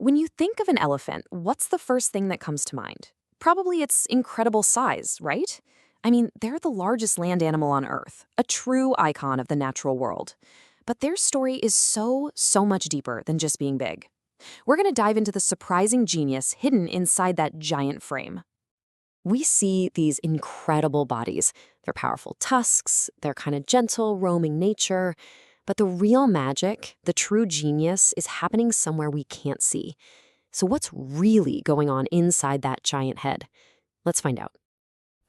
When you think of an elephant, what's the first thing that comes to mind? Probably its incredible size, right? I mean, they're the largest land animal on Earth, a true icon of the natural world. But their story is so much deeper than just being big. We're going to dive into the surprising genius hidden inside that giant frame. We see these incredible bodies, their powerful tusks, their kind of gentle, roaming nature. But the real magic, the true genius, is happening somewhere we can't see. So what's really going on inside that giant head? Let's find out.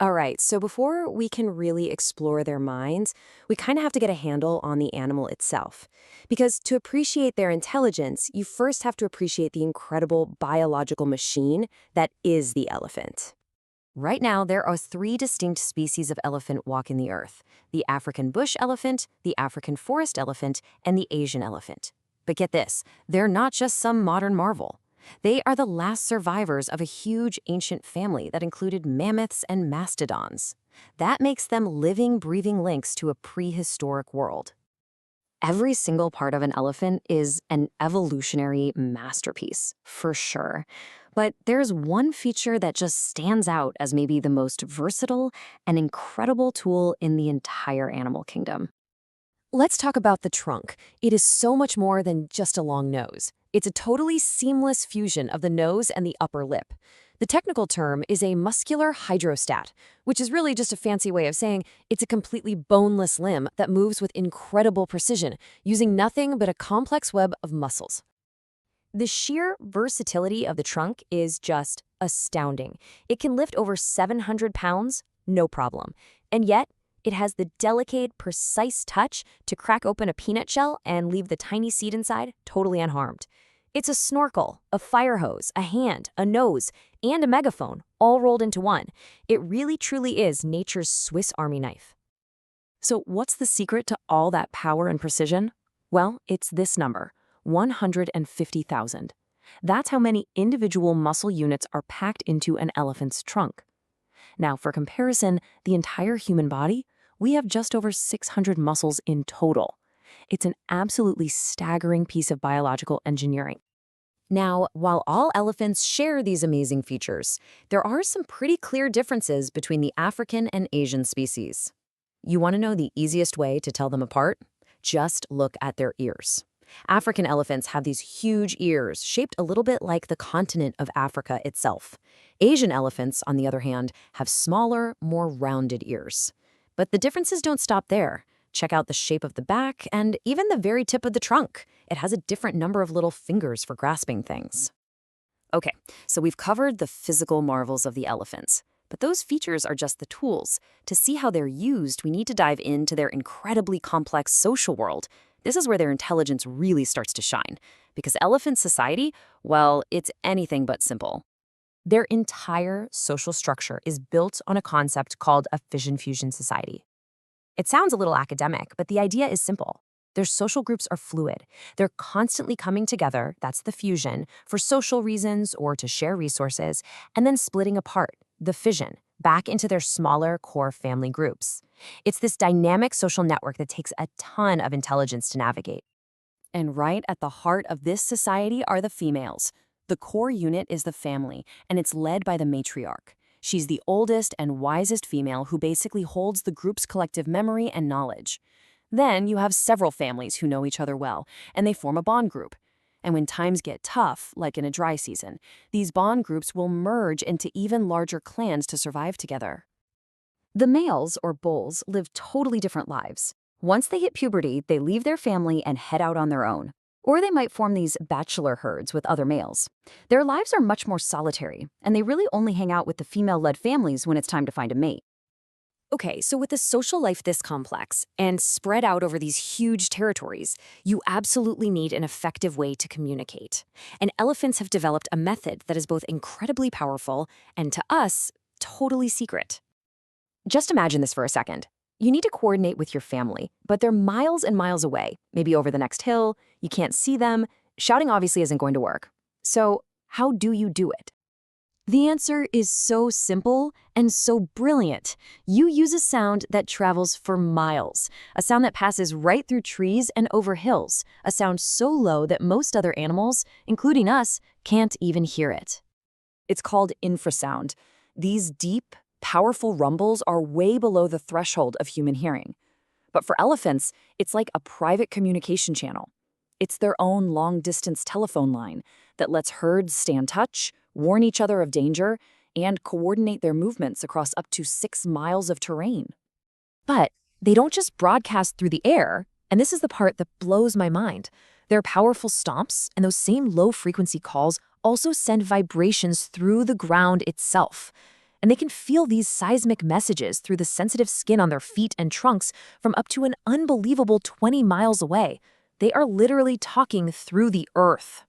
All right, so before we can really explore their minds, we kind of have to get a handle on the animal itself. Because to appreciate their intelligence, you first have to appreciate the incredible biological machine that is the elephant. Right now, there are 3 distinct species of elephant walking the earth: the African bush elephant, the African forest elephant, and the Asian elephant. But get this, they're not just some modern marvel. They are the last survivors of a huge ancient family that included mammoths and mastodons. That makes them living, breathing links to a prehistoric world. Every single part of an elephant is an evolutionary masterpiece, for sure. But there's one feature that just stands out as maybe the most versatile and incredible tool in the entire animal kingdom. Let's talk about the trunk. It is so much more than just a long nose. It's a totally seamless fusion of the nose and the upper lip. The technical term is a muscular hydrostat, which is really just a fancy way of saying it's a completely boneless limb that moves with incredible precision, using nothing but a complex web of muscles. The sheer versatility of the trunk is just astounding. It can lift over 700 pounds, no problem. And yet, it has the delicate, precise touch to crack open a peanut shell and leave the tiny seed inside totally unharmed. It's a snorkel, a fire hose, a hand, a nose, and a megaphone, all rolled into one. It really truly is nature's Swiss Army knife. So what's the secret to all that power and precision? Well, it's this number: 150,000. That's how many individual muscle units are packed into an elephant's trunk. Now, for comparison, the entire human body, we have just over 600 muscles in total. It's an absolutely staggering piece of biological engineering. Now, while all elephants share these amazing features, there are some pretty clear differences between the African and Asian species. You want to know the easiest way to tell them apart? Just look at their ears. African elephants have these huge ears, shaped a little bit like the continent of Africa itself. Asian elephants, on the other hand, have smaller, more rounded ears. But the differences don't stop there. Check out the shape of the back and even the very tip of the trunk. It has a different number of little fingers for grasping things. Okay, so we've covered the physical marvels of the elephants. But those features are just the tools. To see how they're used, we need to dive into their incredibly complex social world. This is where their intelligence really starts to shine. Because elephant society, well, it's anything but simple. Their entire social structure is built on a concept called a fission-fusion society. It sounds a little academic, but the idea is simple. Their social groups are fluid. They're constantly coming together, that's the fusion, for social reasons or to share resources, and then splitting apart, the fission, back into their smaller core family groups. It's this dynamic social network that takes a ton of intelligence to navigate. And right at the heart of this society are the females. The core unit is the family, and it's led by the matriarch. She's the oldest and wisest female who basically holds the group's collective memory and knowledge. Then you have several families who know each other well, and they form a bond group. And when times get tough, like in a dry season, these bond groups will merge into even larger clans to survive together. The males, or bulls, live totally different lives. Once they hit puberty, they leave their family and head out on their own. Or they might form these bachelor herds with other males. Their lives are much more solitary, and they really only hang out with the female-led families when it's time to find a mate. Okay, so with a social life this complex and spread out over these huge territories, you absolutely need an effective way to communicate. And elephants have developed a method that is both incredibly powerful and, to us, totally secret. Just imagine this for a second. You need to coordinate with your family, but they're miles and miles away, maybe over the next hill, you can't see them. Shouting obviously isn't going to work. So how do you do it? The answer is so simple and so brilliant. You use a sound that travels for miles, a sound that passes right through trees and over hills, a sound so low that most other animals, including us, can't even hear it. It's called infrasound. These deep, powerful rumbles are way below the threshold of human hearing. But for elephants, it's like a private communication channel. It's their own long-distance telephone line that lets herds stay in touch, warn each other of danger, and coordinate their movements across up to 6 miles of terrain. But they don't just broadcast through the air, and this is the part that blows my mind. Their powerful stomps and those same low-frequency calls also send vibrations through the ground itself. And they can feel these seismic messages through the sensitive skin on their feet and trunks from up to an unbelievable 20 miles away. They are literally talking through the earth.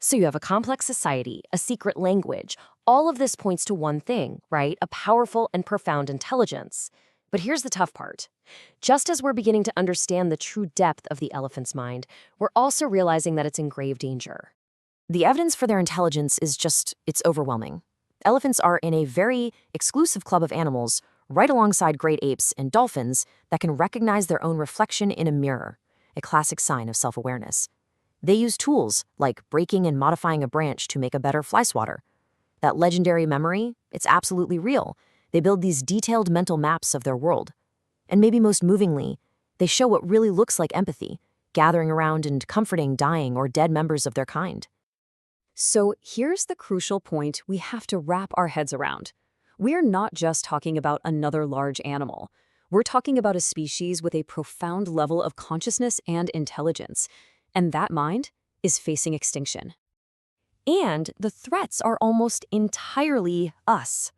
So you have a complex society, a secret language. All of this points to one thing, right? A powerful and profound intelligence. But here's the tough part. Just as we're beginning to understand the true depth of the elephant's mind, we're also realizing that it's in grave danger. The evidence for their intelligence is it's overwhelming. Elephants are in a very exclusive club of animals, right alongside great apes and dolphins, that can recognize their own reflection in a mirror, a classic sign of self-awareness. They use tools like breaking and modifying a branch to make a better fly swatter. That legendary memory, it's absolutely real. They build these detailed mental maps of their world. And maybe most movingly, they show what really looks like empathy, gathering around and comforting dying or dead members of their kind. So here's the crucial point we have to wrap our heads around. We're not just talking about another large animal. We're talking about a species with a profound level of consciousness and intelligence. And that mind is facing extinction. And the threats are almost entirely us.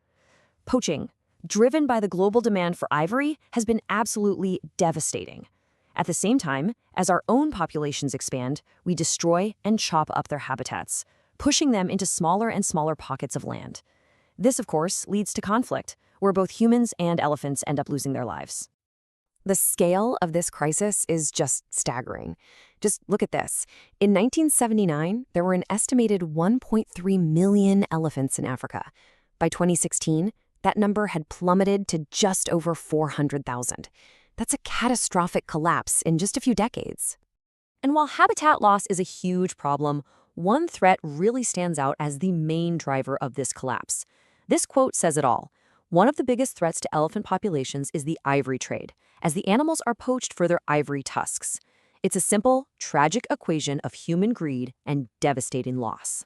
Poaching, driven by the global demand for ivory, has been absolutely devastating. At the same time, as our own populations expand, we destroy and chop up their habitats, pushing them into smaller and smaller pockets of land. This, of course, leads to conflict, where both humans and elephants end up losing their lives. The scale of this crisis is just staggering. Just look at this. In 1979, there were an estimated 1.3 million elephants in Africa. By 2016, that number had plummeted to just over 400,000. That's a catastrophic collapse in just a few decades. And while habitat loss is a huge problem, one threat really stands out as the main driver of this collapse. This quote says it all. One of the biggest threats to elephant populations is the ivory trade, as the animals are poached for their ivory tusks. It's a simple, tragic equation of human greed and devastating loss.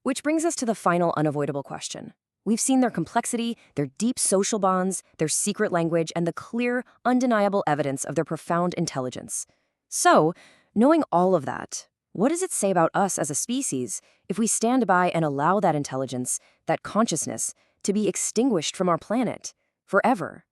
Which brings us to the final unavoidable question. We've seen their complexity, their deep social bonds, their secret language, and the clear, undeniable evidence of their profound intelligence. So, knowing all of that, what does it say about us as a species if we stand by and allow that intelligence, that consciousness, to be extinguished from our planet forever?